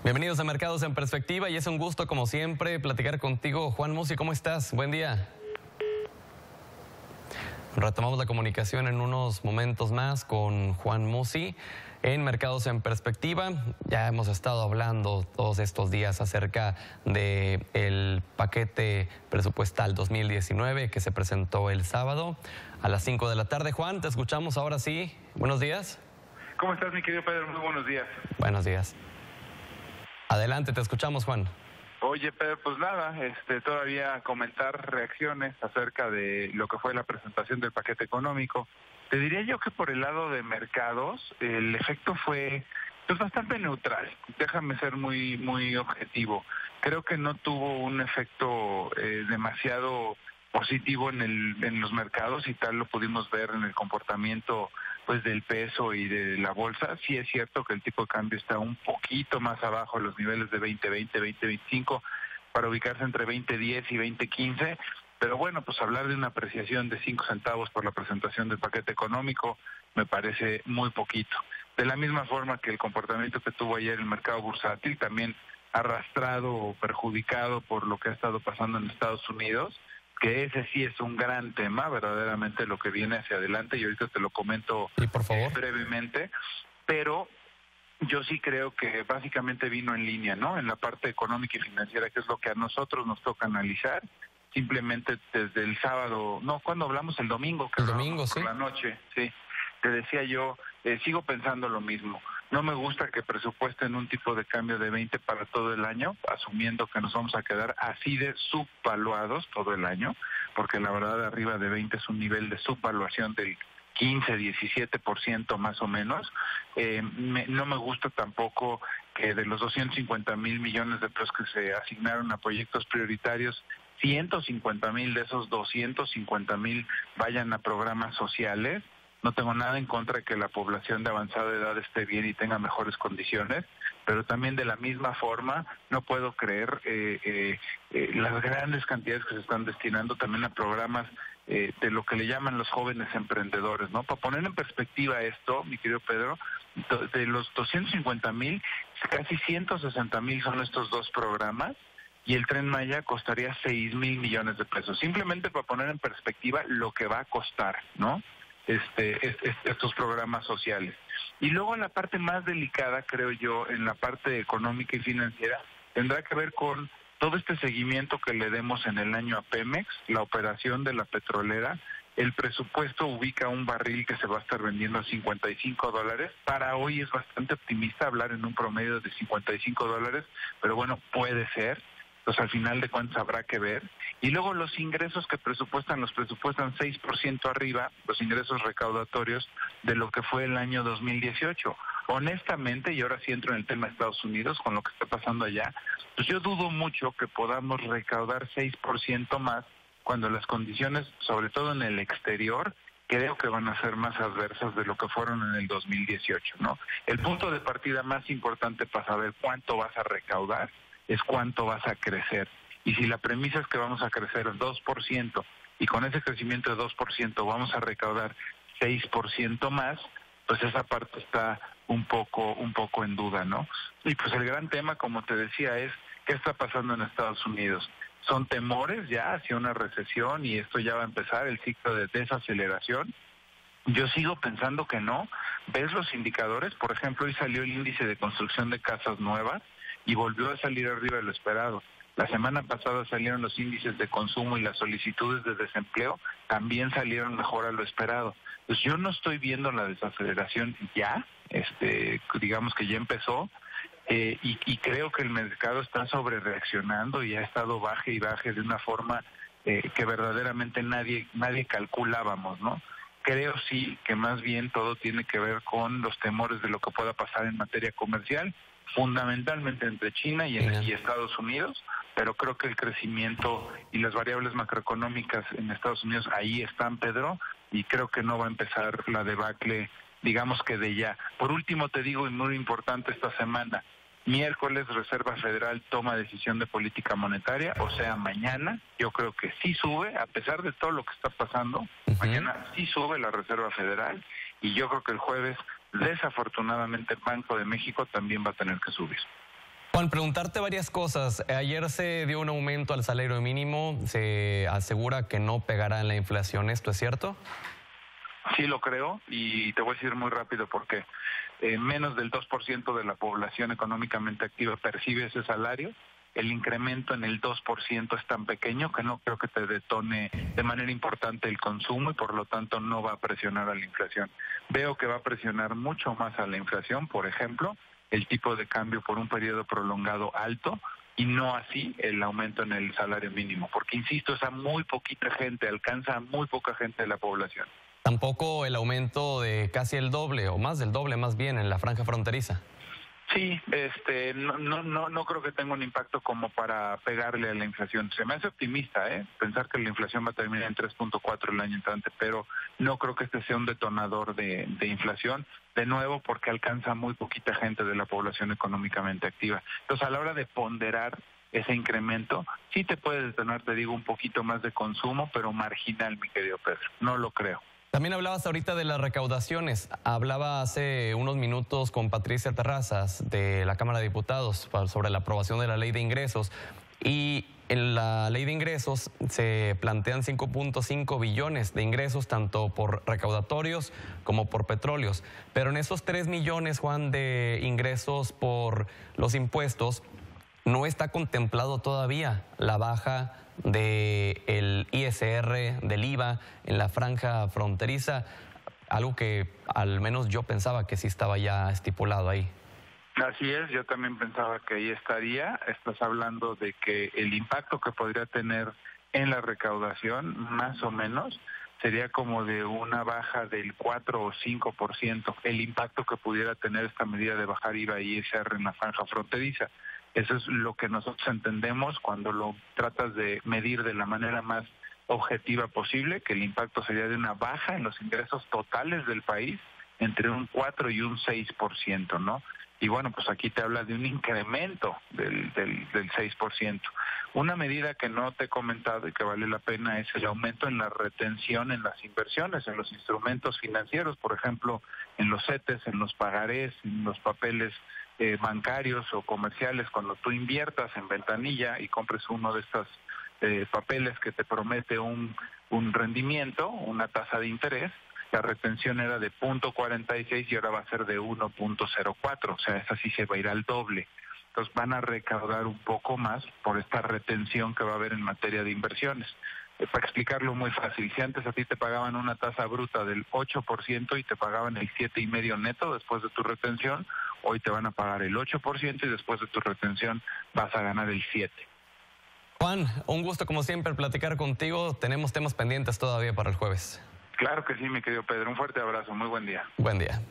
Bienvenidos a Mercados en Perspectiva y es un gusto como siempre platicar contigo. Juan Musi, ¿cómo estás? Buen día. Retomamos la comunicación en unos momentos más con Juan Musi en Mercados en Perspectiva. Ya hemos estado hablando todos estos días acerca del paquete presupuestal 2019 que se presentó el sábado a las 5 de la tarde. Juan, te escuchamos ahora sí. Buenos días. ¿Cómo estás, mi querido Pedro? Muy buenos días. Buenos días. Adelante, te escuchamos, Juan. Oye, Pedro, pues nada, todavía comentar reacciones acerca de lo que fue la presentación del paquete económico. Te diría yo que por el lado de mercados, el efecto fue pues bastante neutral. Déjame ser muy objetivo. Creo que no tuvo un efecto demasiado positivo en los mercados, y tal lo pudimos ver en el comportamiento pues del peso y de la bolsa. Sí es cierto que el tipo de cambio está un poquito más abajo de los niveles de 2020, 2025 para ubicarse entre 2010 y 2015, pero bueno, pues hablar de una apreciación de 5 centavos por la presentación del paquete económico me parece muy poquito. De la misma forma que el comportamiento que tuvo ayer el mercado bursátil, también arrastrado o perjudicado por lo que ha estado pasando en Estados Unidos, que ese sí es un gran tema, verdaderamente lo que viene hacia adelante, y ahorita te lo comento por favor, brevemente, pero yo sí creo que básicamente vino en línea, ¿no? En la parte económica y financiera, que es lo que a nosotros nos toca analizar, simplemente desde el sábado, no, cuando hablamos el domingo, que el domingo, por sí, la noche, sí, te decía yo, sigo pensando lo mismo. No me gusta que presupuesten un tipo de cambio de 20 para todo el año, asumiendo que nos vamos a quedar así de subvaluados todo el año, porque la verdad arriba de 20 es un nivel de subvaluación del 15, 17% más o menos. No me gusta tampoco que de los 250,000 millones de pesos que se asignaron a proyectos prioritarios, 150,000 de esos 250,000 vayan a programas sociales. No tengo nada en contra de que la población de avanzada edad esté bien y tenga mejores condiciones, pero también de la misma forma no puedo creer las grandes cantidades que se están destinando también a programas de lo que le llaman los jóvenes emprendedores, ¿no? Para poner en perspectiva esto, mi querido Pedro, de los 250,000, casi 160,000 son estos dos programas, y el Tren Maya costaría 6,000 millones de pesos. Simplemente para poner en perspectiva lo que va a costar, ¿no? Estos programas sociales. Y luego la parte más delicada, creo yo, en la parte económica y financiera, tendrá que ver con todo este seguimiento que le demos en el año a Pemex, la operación de la petrolera. El presupuesto ubica un barril que se va a estar vendiendo a $55. Para hoy es bastante optimista hablar en un promedio de $55, pero bueno, puede ser. Entonces, al final de cuentas habrá que ver. Y luego los ingresos que presupuestan 6% arriba, los ingresos recaudatorios de lo que fue el año 2018. Honestamente, y ahora sí entro en el tema de Estados Unidos, con lo que está pasando allá, pues yo dudo mucho que podamos recaudar 6% más cuando las condiciones, sobre todo en el exterior, creo que van a ser más adversas de lo que fueron en el 2018, ¿no? El punto de partida más importante para saber cuánto vas a recaudar es cuánto vas a crecer. Y si la premisa es que vamos a crecer 2%, y con ese crecimiento de 2% vamos a recaudar 6% más, pues esa parte está un poco en duda, ¿no? Y pues el gran tema, como te decía, es qué está pasando en Estados Unidos. Son temores ya hacia una recesión, y esto ya va a empezar el ciclo de desaceleración. Yo sigo pensando que no. ¿Ves los indicadores? Por ejemplo, hoy salió el índice de construcción de casas nuevas y volvió a salir arriba de lo esperado. La semana pasada salieron los índices de consumo y las solicitudes de desempleo también salieron mejor a lo esperado. Pues yo no estoy viendo la desaceleración ya, digamos que ya empezó, y creo que el mercado está sobre reaccionando y ha estado baje y baje de una forma que verdaderamente nadie calculábamos, ¿no? Creo sí que más bien todo tiene que ver con los temores de lo que pueda pasar en materia comercial, fundamentalmente entre China y Estados Unidos, pero creo que el crecimiento y las variables macroeconómicas en Estados Unidos ahí están, Pedro, y creo que no va a empezar la debacle, digamos que de ya. Por último te digo, y muy importante esta semana, miércoles Reserva Federal toma decisión de política monetaria, o sea, mañana yo creo que sí sube, a pesar de todo lo que está pasando, mañana sí sube la Reserva Federal, y yo creo que el jueves desafortunadamente el Banco de México también va a tener que subir. Juan, preguntarte varias cosas. Ayer se dio un aumento al salario mínimo, se asegura que no pegará en la inflación, ¿esto es cierto? Sí lo creo, y te voy a decir muy rápido por qué. Menos del 2% de la población económicamente activa percibe ese salario. El incremento en el 2% es tan pequeño que no creo que te detone de manera importante el consumo y por lo tanto no va a presionar a la inflación. Veo que va a presionar mucho más a la inflación, por ejemplo, el tipo de cambio por un periodo prolongado alto, y no así el aumento en el salario mínimo, porque insisto, es a muy poquita gente, alcanza a muy poca gente de la población. Tampoco el aumento de casi el doble o más del doble más bien en la franja fronteriza. Sí, no creo que tenga un impacto como para pegarle a la inflación. Se me hace optimista, pensar que la inflación va a terminar en 3.4 el año entrante, pero no creo que este sea un detonador de inflación, de nuevo porque alcanza muy poquita gente de la población económicamente activa. Entonces, a la hora de ponderar ese incremento, sí te puede detonar, te digo, un poquito más de consumo, pero marginal, mi querido Pedro. No lo creo. También hablabas ahorita de las recaudaciones. Hablaba hace unos minutos con Patricia Terrazas de la Cámara de Diputados sobre la aprobación de la Ley de Ingresos. Y en la Ley de Ingresos se plantean 5.5 billones de ingresos, tanto por recaudatorios como por petróleos. Pero en esos 3 millones, Juan, de ingresos por los impuestos, no está contemplado todavía la baja del ISR, del IVA en la franja fronteriza, algo que al menos yo pensaba que sí estaba ya estipulado ahí. Así es, yo también pensaba que ahí estaría. Estás hablando de que el impacto que podría tener en la recaudación, más o menos, sería como de una baja del 4 o 5%, el impacto que pudiera tener esta medida de bajar IVA y ISR en la franja fronteriza. Eso es lo que nosotros entendemos cuando lo tratas de medir de la manera más objetiva posible, que el impacto sería de una baja en los ingresos totales del país entre un 4 y un 6%, ¿no? Y bueno, pues aquí te habla de un incremento del 6%. Una medida que no te he comentado y que vale la pena es el aumento en la retención en las inversiones, en los instrumentos financieros, por ejemplo, en los CETES, en los pagarés, en los papeles bancarios o comerciales. Cuando tú inviertas en ventanilla y compres uno de estos papeles que te promete un rendimiento, una tasa de interés, la retención era de 0.46 y ahora va a ser de 1.04, o sea, esa sí se va a ir al doble. Entonces van a recaudar un poco más por esta retención que va a haber en materia de inversiones. Para explicarlo muy fácil, si antes a ti te pagaban una tasa bruta del 8% y te pagaban el 7,5% neto después de tu retención, hoy te van a pagar el 8% y después de tu retención vas a ganar el 7%. Juan, un gusto como siempre platicar contigo. Tenemos temas pendientes todavía para el jueves. Claro que sí, mi querido Pedro. Un fuerte abrazo. Muy buen día. Buen día.